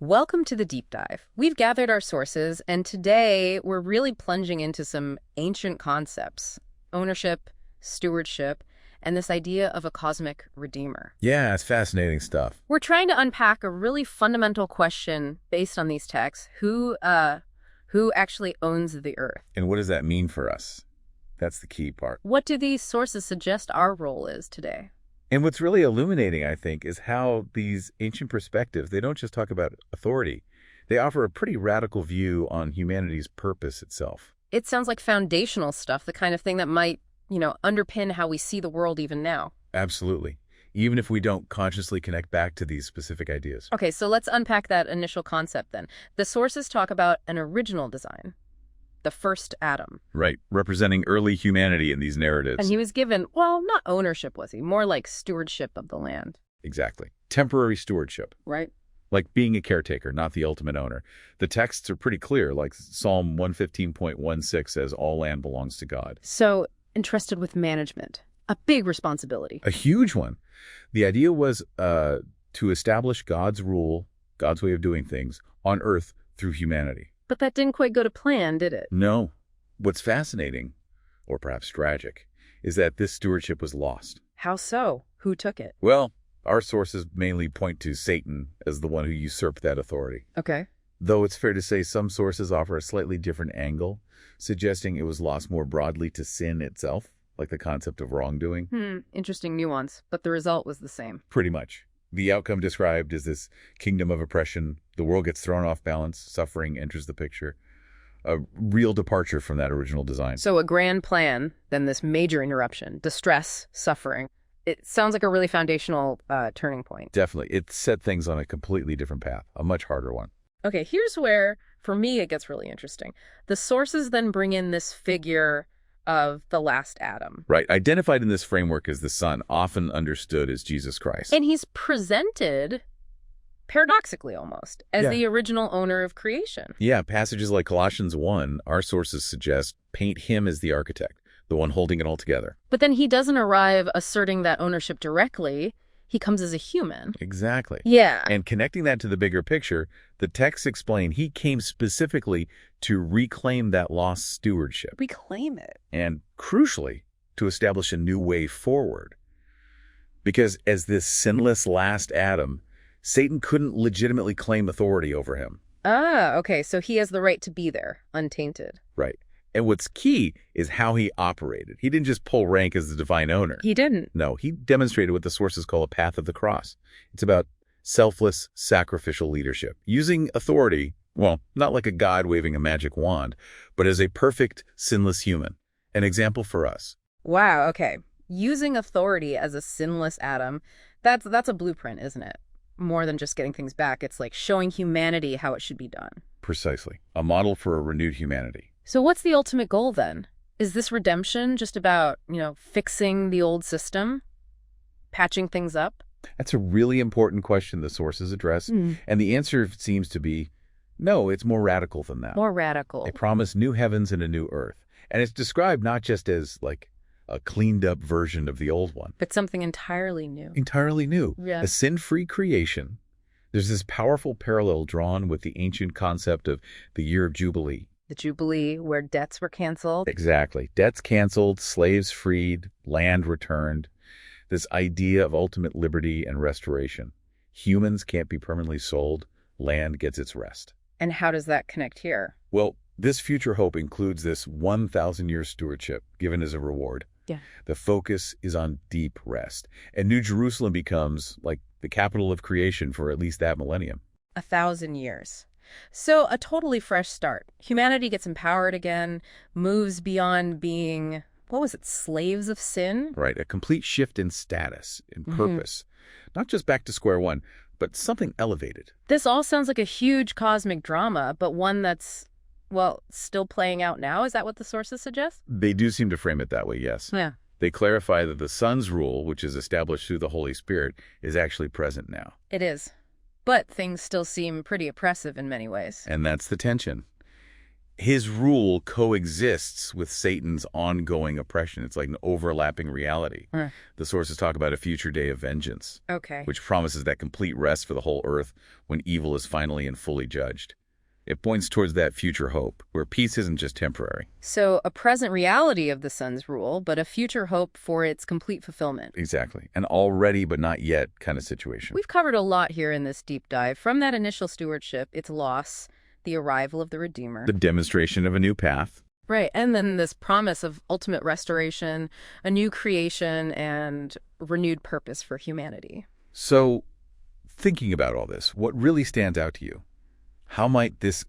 Welcome to the deep dive. We've gathered our sources, and today we're really plunging into some ancient concepts: ownership, stewardship, and this idea of a cosmic redeemer. Yeah, it's fascinating stuff. We're trying to unpack a really fundamental question based on these texts: who actually owns the earth? And what does that mean for us? That's the key part. What do these sources suggest our role is today? And what's really illuminating, I think, is how these ancient perspectives, they don't just talk about authority. They offer a pretty radical view on humanity's purpose itself. It sounds like foundational stuff, the kind of thing that might, underpin how we see the world even now. Absolutely. Even if we don't consciously connect back to these specific ideas. Okay, so let's unpack that initial concept then. The sources talk about an original design, the first Adam. Right, representing early humanity in these narratives. And he was given, well, not ownership, was he? More like stewardship of the land. Exactly. Temporary stewardship. Right. Like being a caretaker, not the ultimate owner. The texts are pretty clear, like Psalm 115.16 says, all land belongs to God. So, entrusted with management. A big responsibility. A huge one. The idea was to establish God's rule, God's way of doing things, on earth through humanity. But that didn't quite go to plan, did it? No. What's fascinating, or perhaps tragic, is that this stewardship was lost. How so? Who took it? Well, our sources mainly point to Satan as the one who usurped that authority. Okay. Though it's fair to say some sources offer a slightly different angle, suggesting it was lost more broadly to sin itself, like the concept of wrongdoing. Interesting nuance, but the result was the same. Pretty much. The outcome described is this kingdom of oppression. The world gets thrown off balance. Suffering enters the picture. A real departure from that original design. So a grand plan, then this major interruption, distress, suffering. It sounds like a really foundational turning point. Definitely. It set things on a completely different path, a much harder one. Okay, here's where, for me, it gets really interesting. The sources then bring in this figure of the last Adam. Right. Identified in this framework as the Son, often understood as Jesus Christ. And he's presented, paradoxically almost, as the original owner of creation. Yeah, passages like Colossians 1, our sources suggest, paint him as the architect, the one holding it all together. But then he doesn't arrive asserting that ownership directly. He comes as a human. Exactly. Yeah. And connecting that to the bigger picture, the texts explain he came specifically to reclaim that lost stewardship. Reclaim it. And crucially, to establish a new way forward. Because as this sinless last Adam, Satan couldn't legitimately claim authority over him. Ah, okay. So he has the right to be there, untainted. Right. And what's key is how he operated. He didn't just pull rank as the divine owner. He didn't. No, he demonstrated what the sources call a path of the cross. It's about selfless, sacrificial leadership, using authority, well, not like a god waving a magic wand, but as a perfect, sinless human, an example for us. Wow, okay. Using authority as a sinless Adam, that's a blueprint, isn't it? More than just getting things back. It's like showing humanity how it should be done. Precisely. A model for a renewed humanity. So what's the ultimate goal then? Is this redemption just about, fixing the old system? Patching things up? That's a really important question the sources address. And the answer seems to be, no, it's more radical than that. More radical. They promise new heavens and a new earth. And it's described not just as like a cleaned up version of the old one. But something entirely new. Entirely new. Yeah. A sin-free creation. There's this powerful parallel drawn with the ancient concept of the year of Jubilee. The Jubilee, where debts were canceled. Exactly. Debts canceled, slaves freed, land returned. This idea of ultimate liberty and restoration. Humans can't be permanently sold. Land gets its rest. And how does that connect here? Well, this future hope includes this 1,000-year stewardship given as a reward. Yeah. The focus is on deep rest. And New Jerusalem becomes like the capital of creation for at least that millennium. 1,000 years. So a totally fresh start. Humanity gets empowered again, moves beyond being, slaves of sin? Right, a complete shift in status, in purpose. Not just back to square one, but something elevated. This all sounds like a huge cosmic drama, but one that's, still playing out now? Is that what the sources suggest? They do seem to frame it that way, yes. Yeah. They clarify that the Son's rule, which is established through the Holy Spirit, is actually present now. It is. But things still seem pretty oppressive in many ways. And that's the tension. his rule coexists with Satan's ongoing oppression. It's like an overlapping reality. The sources talk about a future day of vengeance, Okay. which promises that complete rest for the whole earth when evil is finally and fully judged. It points towards that future hope, where peace isn't just temporary. So a present reality of the Son's rule, but a future hope for its complete fulfillment. Exactly. An already but not yet kind of situation. We've covered a lot here in this deep dive. From that initial stewardship, its loss, the arrival of the Redeemer. The demonstration of a new path. Right, and then this promise of ultimate restoration, a new creation, and renewed purpose for humanity. So, thinking about all this, what really stands out to you? How might this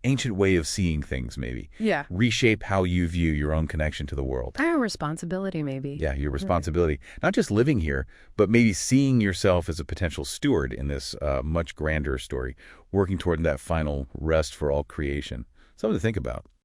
ancient way of seeing things, maybe, reshape how you view your own connection to the world? Our responsibility, maybe. Yeah, your responsibility. Not just living here, but maybe seeing yourself as a potential steward in this much grander story, working toward that final rest for all creation. Something to think about.